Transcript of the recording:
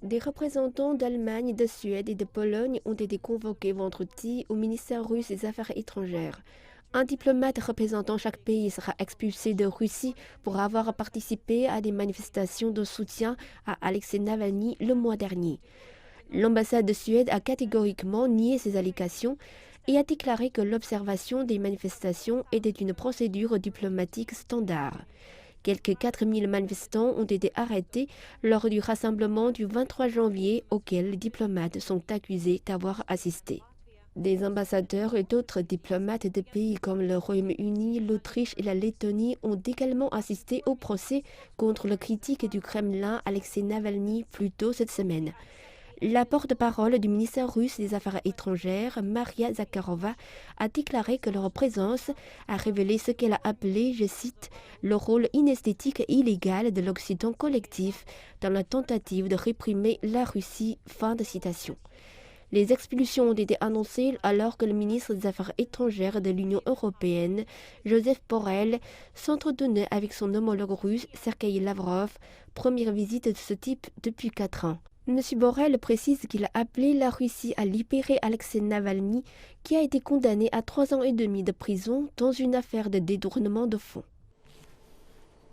Des représentants d'Allemagne, de Suède et de Pologne ont été convoqués vendredi au ministère russe des Affaires étrangères. Un diplomate représentant chaque pays sera expulsé de Russie pour avoir participé à des manifestations de soutien à Alexei Navalny le mois dernier. L'ambassade de Suède a catégoriquement nié ces allégations et a déclaré que l'observation des manifestations était une procédure diplomatique standard. Quelques 4000 manifestants ont été arrêtés lors du rassemblement du 23 janvier auquel les diplomates sont accusés d'avoir assisté. Des ambassadeurs et d'autres diplomates de pays comme le Royaume-Uni, l'Autriche et la Lettonie ont également assisté au procès contre le critique du Kremlin Alexei Navalny plus tôt cette semaine. La porte-parole du ministère russe des Affaires étrangères, Maria Zakharova, a déclaré que leur présence a révélé ce qu'elle a appelé, je cite, le rôle inesthétique et illégal de l'Occident collectif dans la tentative de réprimer la Russie. Fin de citation. Les expulsions ont été annoncées alors que le ministre des Affaires étrangères de l'Union européenne, Joseph Borrell, s'entretenait avec son homologue russe, Sergei Lavrov, première visite de ce type depuis 4 ans. M. Borrell précise qu'il a appelé la Russie à libérer Alexei Navalny, qui a été condamné à 3 ans et demi de prison dans une affaire de détournement de fonds.